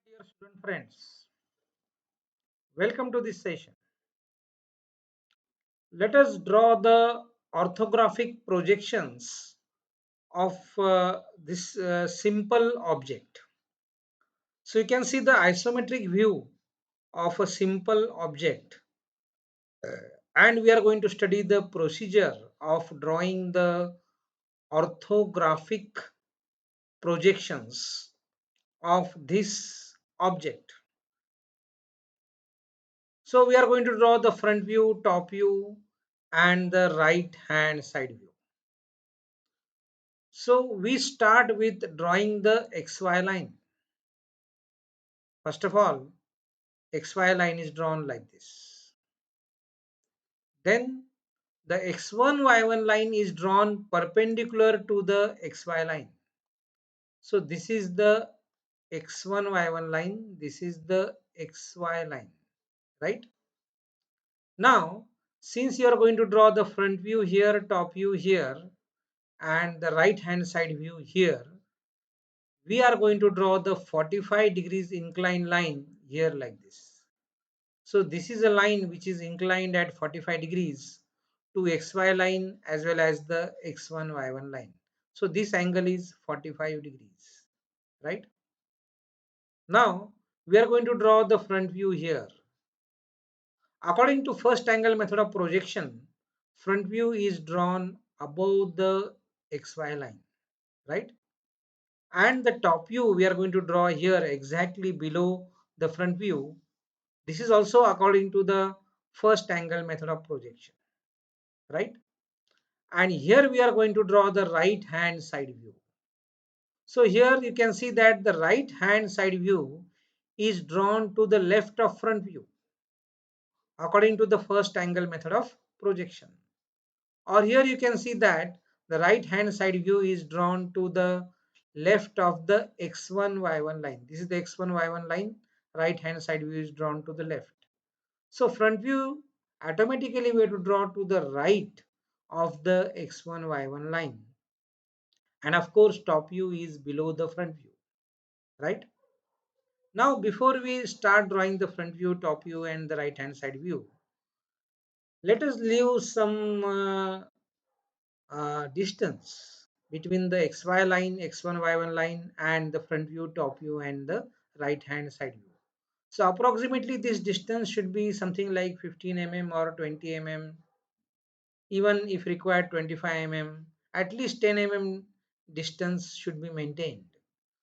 Dear student friends, welcome to this session. Let us draw the orthographic projections of this simple object. So you can see the isometric view of a simple object, and we are going to study the procedure of drawing the orthographic projections of this object. So we are going to draw the front view, top view, and the right hand side view. So we start with drawing the XY line. First of all, XY line is drawn like this. Then the X1 Y1 line is drawn perpendicular to the XY line. So this is the X1 Y1 line. This is the XY line, right? Now, since you are going to draw the front view here, top view here, and the right hand side view here, we are going to draw the 45 degrees inclined line here like this. So this is a line which is inclined at 45 degrees to XY line as well as the X1 Y1 line. So this angle is 45 degrees, right? Now we are going to draw the front view here. According to first angle method of projection, front view is drawn above the XY line, right? And the top view we are going to draw here exactly below the front view. This is also according to the first angle method of projection, right? And here we are going to draw the right hand side view. So here you can see that the right hand side view is drawn to the left of front view according to the first angle method of projection. Or here you can see that the right hand side view is drawn to the left of the x1 y1 line. This is the x1 y1 line. Right hand side view is drawn to the left. So front view automatically we have to draw to the right of the x1 y1 line. And of course top view is below the front view, right? Now before we start drawing the front view, top view and the right hand side view, let us leave some distance between the xy line, x1 y1 line and the front view, top view and the right hand side view. So approximately this distance should be something like 15 mm or 20 mm, even if required 25 mm, at least 10 mm distance should be maintained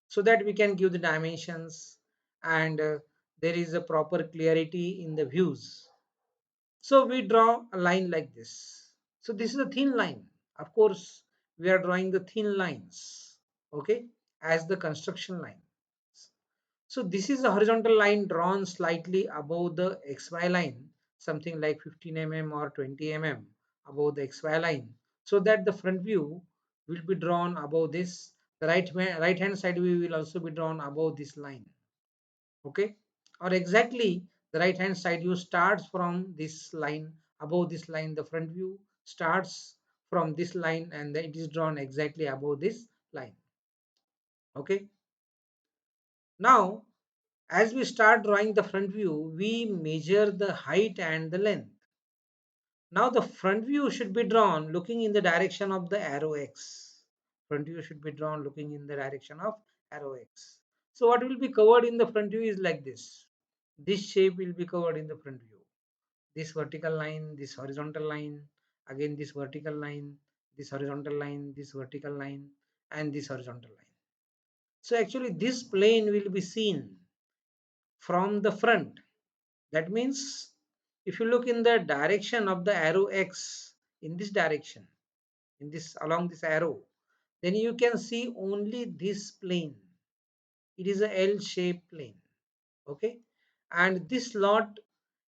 so that we can give the dimensions and there is a proper clarity in the views. So we draw a line like this. So this is a thin line. Of course, we are drawing the thin lines, okay, as the construction line. So this is a horizontal line drawn slightly above the XY line, something like 15 mm or 20 mm above the XY line, so that the front view will be drawn above this. The right hand side view will also be drawn above this line, okay? Or exactly the right hand side view starts from this line, above this line, the front view starts from this line and then it is drawn exactly above this line, okay? Now as we start drawing the front view, we measure the height and the length. Now the front view should be drawn looking in the direction of the arrow X. Front view should be drawn looking in the direction of arrow X. So what will be covered in the front view is like this. This shape will be covered in the front view. This vertical line, this horizontal line, again this vertical line, this horizontal line, this vertical line, and this horizontal line. So actually this plane will be seen from the front. That means if you look in the direction of the arrow X, in this direction, in this along this arrow, then you can see only this plane. It is a L-shaped plane, okay? And this slot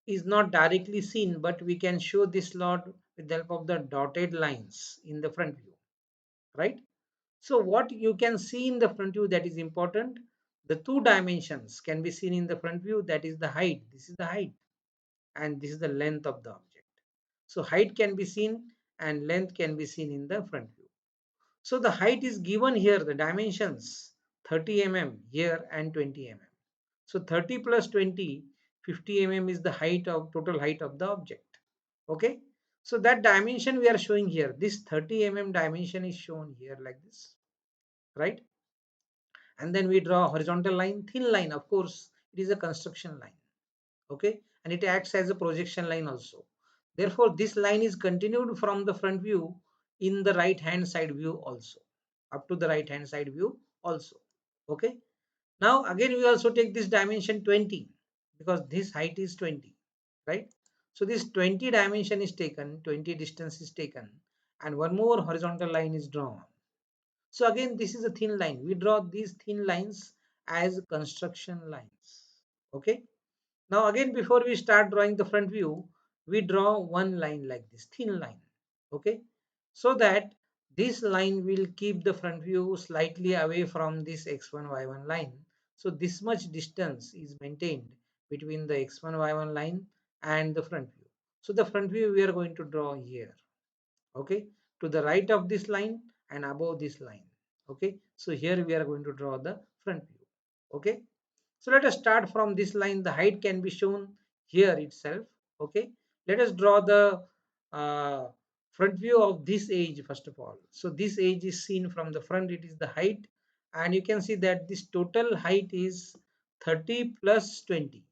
is not directly seen, but we can show this slot with the help of the dotted lines in the front view, right? So what you can see in the front view that is important, the two dimensions can be seen in the front view, that is the height. This is the height and this is the length of the object. So height can be seen and length can be seen in the front view. So the height is given here, the dimensions 30 mm here and 20 mm. So 30 plus 20, 50 mm is the height of total height of the object. Okay. So that dimension we are showing here, this 30 mm dimension is shown here like this, right? And then we draw a horizontal line, thin line, of course, it is a construction line. Okay. And it acts as a projection line also. Therefore, this line is continued from the front view in the right hand side view also, up to the right hand side view also. Okay. Now again we also take this dimension 20 because this height is 20, right? So this 20 dimension is taken, 20 distance is taken, and one more horizontal line is drawn. So again this is a thin line. We draw these thin lines as construction lines. Okay. Now again before we start drawing the front view, we draw one line like this, thin line. Okay. So that this line will keep the front view slightly away from this x1 y1 line. So this much distance is maintained between the x1 y1 line and the front view. So the front view we are going to draw here. Okay, to the right of this line and above this line. Okay, so here we are going to draw the front view. Okay, so let us start from this line. The height can be shown here itself. Okay, let us draw the uh, front view of this edge first of all. So this edge is seen from the front, it is the height, and you can see that this total height is 30 plus 20.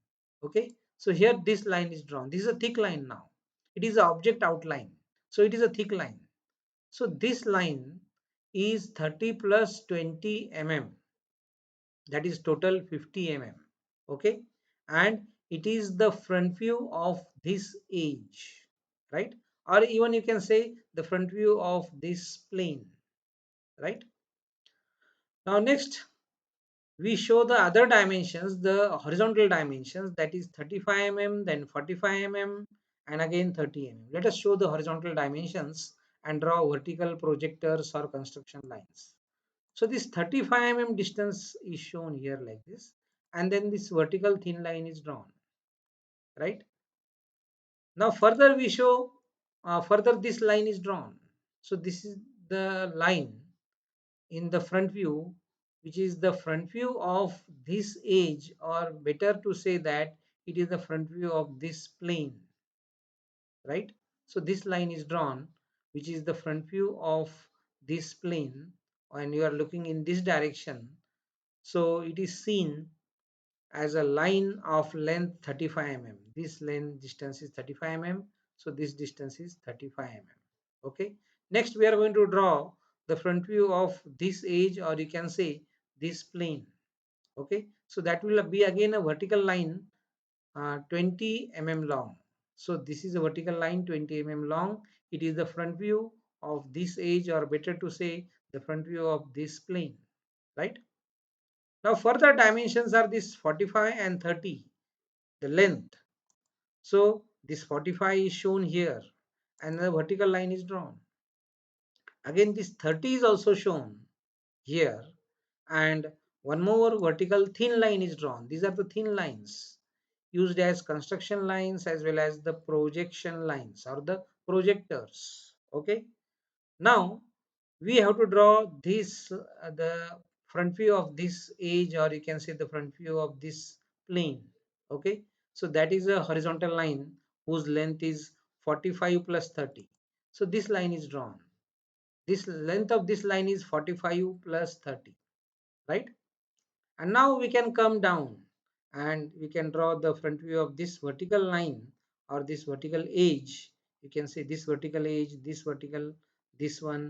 Okay, so here this line is drawn. This is a thick line now. It is an object outline. So it is a thick line. So this line is 30 plus 20 mm, that is total 50 mm. Okay, and it is the front view of this edge, right? Or even you can say the front view of this plane, right? Now next we show the other dimensions, the horizontal dimensions, that is 35 mm, then 45 mm, and again 30 mm. Let us show the horizontal dimensions and draw vertical projectors or construction lines. So this 35 mm distance is shown here like this, and then this vertical thin line is drawn, right? Now further we show, further this line is drawn. So this is the line in the front view, which is the front view of this edge, or better to say that it is the front view of this plane, right? So this line is drawn, which is the front view of this plane, and you are looking in this direction. So it is seen as a line of length 35 mm. This length distance is 35 mm. So this distance is 35 mm. Okay. Next we are going to draw the front view of this edge, or you can say this plane. Okay. So that will be again a vertical line 20 mm long. So this is a vertical line 20 mm long. It is the front view of this edge, or better to say the front view of this plane, right? Now further dimensions are this 45 and 30, the length. So this 45 is shown here and the vertical line is drawn. Again this 30 is also shown here, and one more vertical thin line is drawn. These are the thin lines used as construction lines as well as the projection lines or the projectors. Okay. Now we have to draw this the front view of this edge, or you can say the front view of this plane. Okay, so that is a horizontal line whose length is 45 plus 30. So this line is drawn. This length of this line is 45 plus 30, right? And now we can come down and we can draw the front view of this vertical line or this vertical edge. You can say this vertical edge, this one,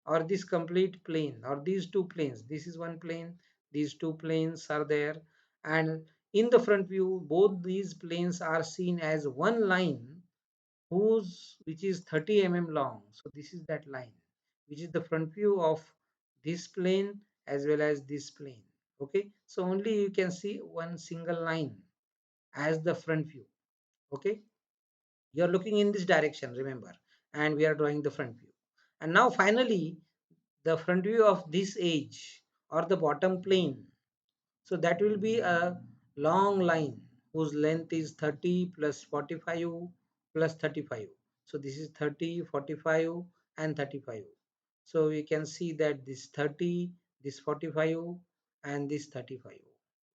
or this complete plane, or these two planes. This is one plane, these two planes are there, and in the front view both these planes are seen as one line which is 30 mm long. So this is that line which is the front view of this plane as well as this plane. Okay, so only you can see one single line as the front view. Okay, you are looking in this direction, remember, and we are drawing the front view. And now finally the front view of this edge or the bottom plane, so that will be a long line whose length is 30 plus 45 plus 35. So this is 30, 45 and 35. So we can see that this 30, this 45 and this 35.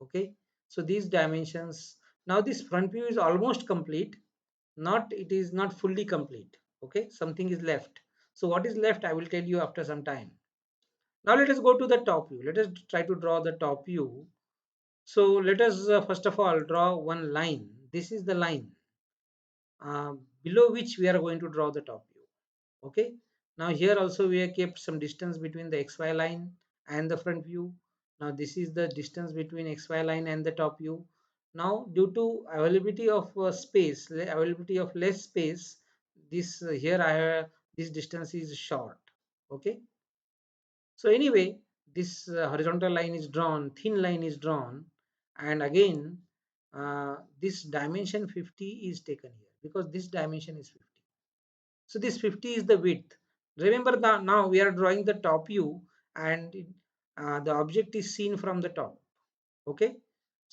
Okay. So these dimensions, now this front view is almost complete, not it is not fully complete. Okay, something is left. So what is left I will tell you after some time. Now let us go to the top view. Let us try to draw the top view. So let us first of all draw one line. This is the line uh, below which we are going to draw the top view. Okay, now here also we have kept some distance between the xy line and the front view. Now this is the distance between xy line and the top view. Now due to availability of availability of less space, this here I have, this distance is short. Okay, so anyway, this horizontal line is drawn, thin line is drawn, and again this dimension 50 is taken here because this dimension is 50. So this 50 is the width. Remember that now we are drawing the top view, and the object is seen from the top. Okay.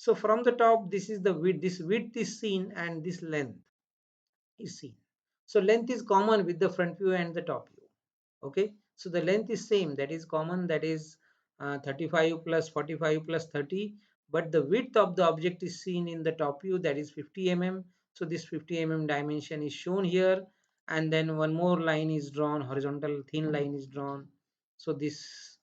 So from the top, this is the width. This width is seen and this length is seen. So length is common with the front view and the top view. Okay. So the length is same. That is common. That is 35 plus 45 plus 30. But the width of the object is seen in the top view. That is 50 mm. So this 50 mm dimension is shown here. And then one more line is drawn. Horizontal thin line is drawn. So this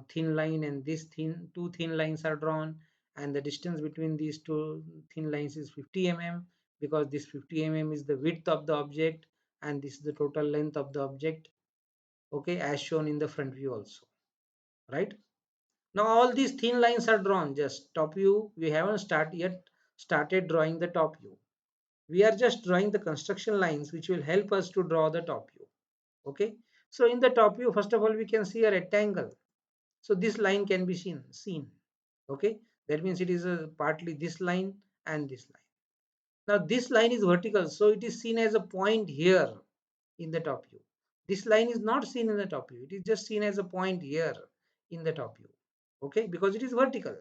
thin line and this two thin lines are drawn. And the distance between these two thin lines is 50 mm, because this 50 mm is the width of the object and this is the total length of the object. Okay, as shown in the front view also, right? Now all these thin lines are drawn. Just top view, we haven't started drawing the top view. We are just drawing the construction lines which will help us to draw the top view. Okay, so in the top view, first of all, we can see a rectangle. So this line can be seen. Okay, that means it is partly this line and this line. Now this line is vertical, so it is seen as a point here in the top view. This line is not seen in the top view. It is just seen as a point here in the top view. Okay, because it is vertical,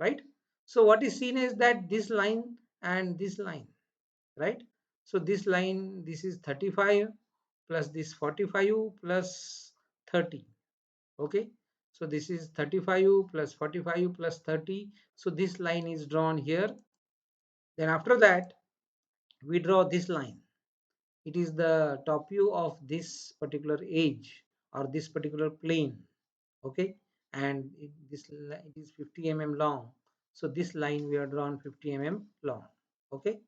right? So what is seen is that this line and this line, right? So this line, this is 35 plus this 45 plus 30. Okay, so this is 35 plus 45 plus 30. So this line is drawn here. Then after that, we draw this line. It is the top view of this particular edge or this particular plane. Okay, and it is 50 mm long. So this line we are drawn 50 mm long. Okay,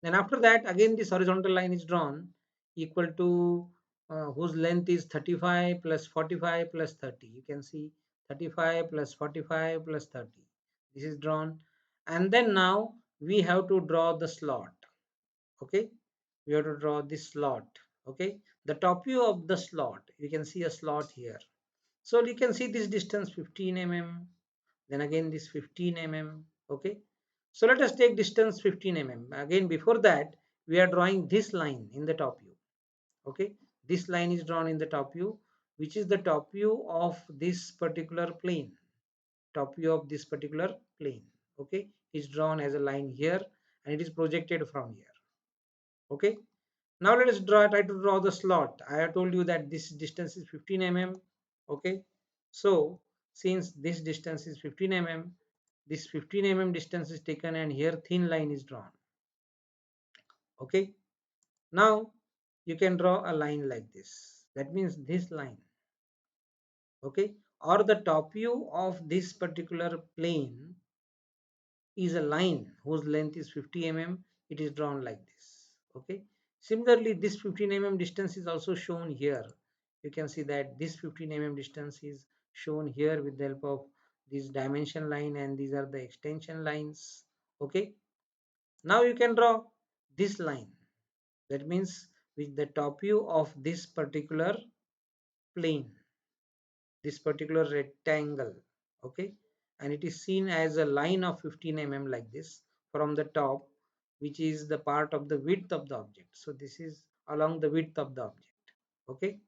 then after that, again this horizontal line is drawn, equal to whose length is 35 plus 45 plus 30. You can see 35 plus 45 plus 30. This is drawn, and then now we have to draw the slot. Okay, we have to draw this slot. Okay, the top view of the slot, you can see a slot here. So you can see this distance 15 mm, then again this 15 mm. Okay, so let us take distance 15 mm. Again, before that, we are drawing this line in the top view. Okay, this line is drawn in the top view, which is the top view of this particular plane. Top view of this particular plane. Okay, is drawn as a line here, and it is projected from here. Okay, now let us try to draw the slot. I have told you that this distance is 15 mm. Okay, so since this distance is 15 mm, this 15 mm distance is taken and here thin line is drawn. Okay, now you can draw a line like this. That means this line. Okay, or the top view of this particular plane is a line whose length is 50 mm. It is drawn like this. Okay, similarly this 15 mm distance is also shown here. You can see that this 15 mm distance is shown here with the help of this dimension line, and these are the extension lines. Okay, now you can draw this line. That means with the top view of this particular plane, this particular rectangle. Okay, and it is seen as a line of 15 mm like this from the top, which is the part of the width of the object. So this is along the width of the object. Okay,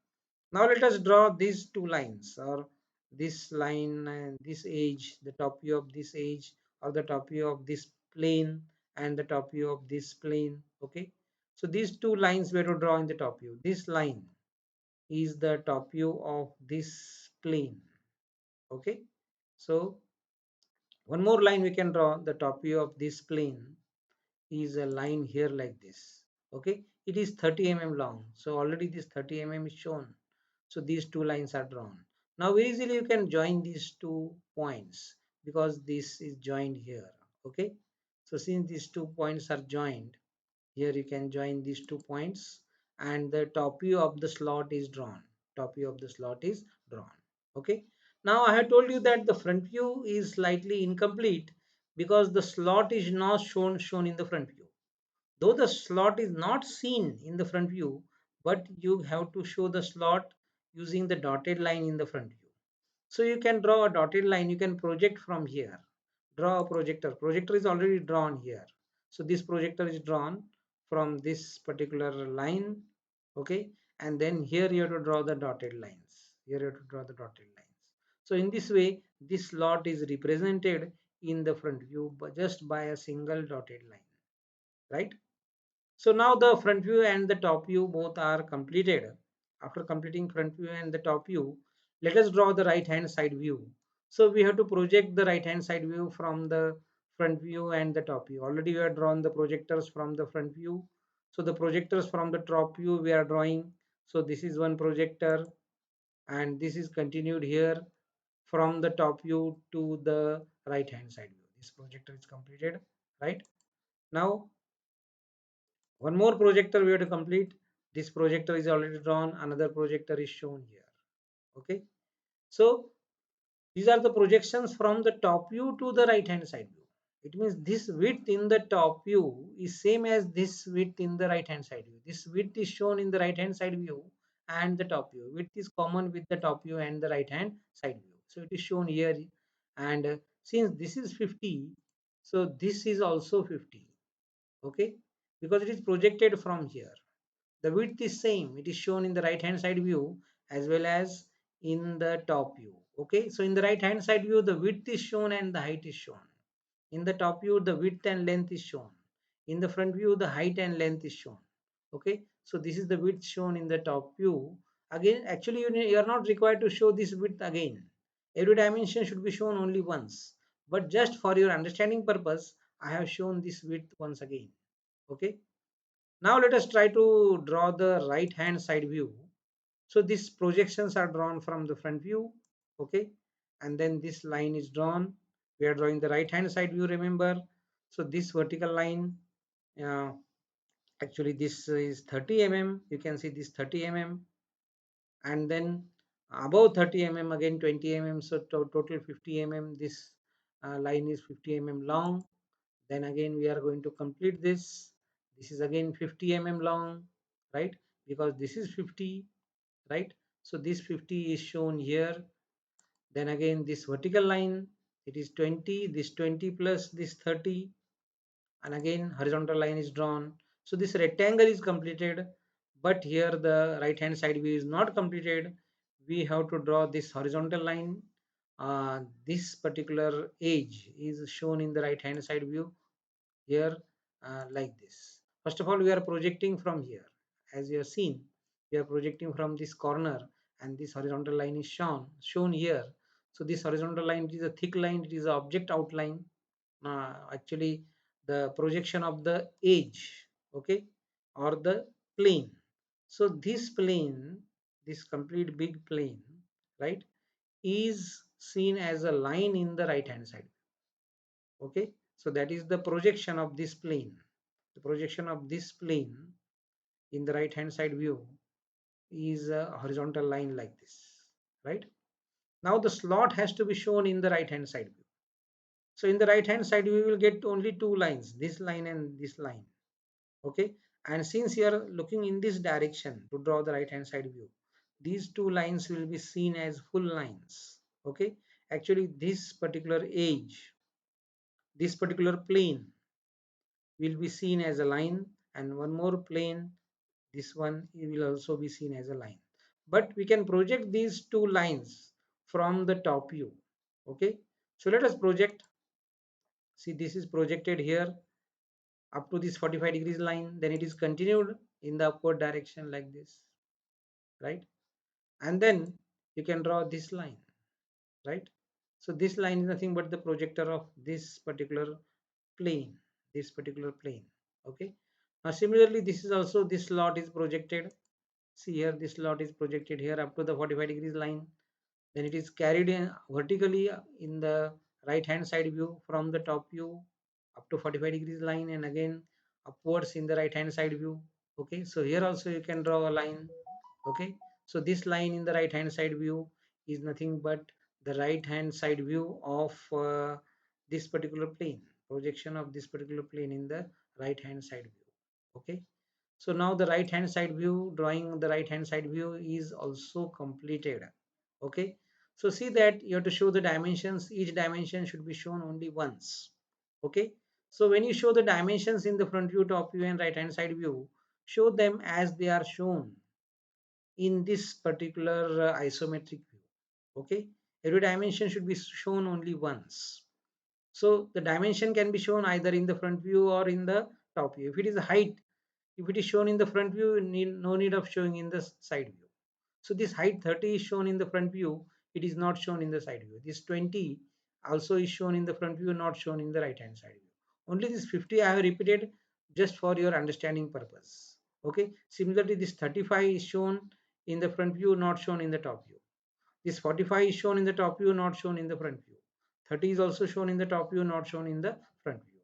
now let us draw these two lines, or this line and this edge, the top view of this edge, or the top view of this plane and the top view of this plane. Okay, so these two lines we have to draw in the top view. This line is the top view of this plane. Okay, so One more line we can draw. The top view of this plane is a line here like this. Okay, it is 30 mm long, so already this 30 mm is shown. So these two lines are drawn. Now very easily you can join these two points because this is joined here. Okay, so since these 2 points are joined, here you can join these 2 points, and the top view of the slot is drawn. Top view of the slot is drawn. Okay, now I have told you that the front view is slightly incomplete because the slot is not shown in the front view. Though the slot is not seen in the front view, but you have to show the slot using the dotted line in the front view. So you can draw a dotted line, you can project from here. Draw a projector. Projector is already drawn here. So this projector is drawn from this particular line. Okay. And then here you have to draw the dotted lines. Here you have to draw the dotted lines. So in this way, this slot is represented in the front view just by a single dotted line. Right. So now the front view and the top view both are completed. After completing front view and the top view, let us draw the right hand side view. So we have to project the right hand side view from the front view and the top view. Already we have drawn the projectors from the front view. So the projectors from the top view we are drawing. So this is one projector and this is continued here from the top view to the right hand side view. This projector is completed, right? Now one more projector we have to complete. This projector is already drawn. Another projector is shown here. Okay. So these are the projections from the top view to the right hand side view. It means this width in the top view is same as this width in the right hand side view. This width is shown in the right hand side view and the top view. Width is common with the top view and the right hand side view. So it is shown here. And since this is 50, so this is also 50. Okay. Because it is projected from here. The width is same. It is shown in the right hand side view as well as in the top view. Okay, so in the right hand side view, the width is shown and the height is shown. In the top view, the width and length is shown. In the front view, the height and length is shown. Okay, so this is the width shown in the top view. Again, actually, you are not required to show this width again. Every dimension should be shown only once. But just for your understanding purpose, I have shown this width once again. Okay. Now let us try to draw the right hand side view. So these projections are drawn from the front view. Okay. And then this line is drawn. We are drawing the right hand side view, remember. So this vertical line, uh, actually this is 30 mm. You can see this 30 mm. And then above 30 mm again 20 mm. So total 50 mm. This line is 50 mm long. Then again we are going to complete this. This is again 50 mm long, right? Because this is 50, right? So this 50 is shown here. Then again this vertical line, it is 20, this 20 plus this 30, and again horizontal line is drawn. So this rectangle is completed, but here the right hand side view is not completed. We have to draw this horizontal line. This particular edge is shown in the right hand side view here, like this. First of all, we are projecting from here. As you have seen, we are projecting from this corner, and this horizontal line is shown here. So this horizontal line, it is a thick line, it is an object outline. Actually the projection of the edge, okay, or the plane. So this plane, this complete big plane, right, is seen as a line in the right hand side. Okay, so that is the projection of this plane. The projection of this plane in the right hand side view is a horizontal line like this, right? Now the slot has to be shown in the right hand side view. So in the right hand side we will get only two lines, this line and this line. Okay, and since you are looking in this direction to draw the right hand side view, these two lines will be seen as full lines. Okay, actually this particular edge, this particular plane will be seen as a line, and one more plane, this one will also be seen as a line. But we can project these two lines from the top view. Okay, so let us project. See, this is projected here up to this 45 degrees line, then it is continued in the upward direction like this, right? And then you can draw this line, right? So this line is nothing but the projector of this particular plane, this particular plane. Okay. Now similarly, this is also, this slot is projected. See here, this slot is projected here up to the 45 degrees line. Then it is carried in vertically in the right hand side view from the top view up to 45 degrees line, and again upwards in the right hand side view. Okay, so here also you can draw a line. Okay, so this line in the right hand side view is nothing but the right hand side view of this particular plane, projection of this particular plane in the right hand side view. Okay, so now the right hand side view, drawing the right hand side view is also completed. Okay, so see that you have to show the dimensions. Each dimension should be shown only once. Okay, so when you show the dimensions in the front view, top view and right hand side view, show them as they are shown in this particular isometric view. Okay, every dimension should be shown only once. So the dimension can be shown either in the front view or in the top view. If it is a height, if it is shown in the front view, no need of showing in the side view. So this height 30 is shown in the front view, it is not shown in the side view. This 20 also is shown in the front view, not shown in the right hand side view. Only this 50 I have repeated just for your understanding purpose. Okay. Similarly, this 35 is shown in the front view, not shown in the top view. This 45 is shown in the top view, not shown in the front view. 30 is also shown in the top view, not shown in the front view.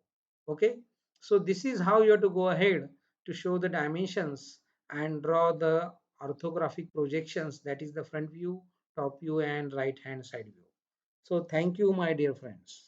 Okay. So this is how you have to go ahead to show the dimensions and draw the orthographic projections, that is the front view, top view and right hand side view. So thank you, my dear friends.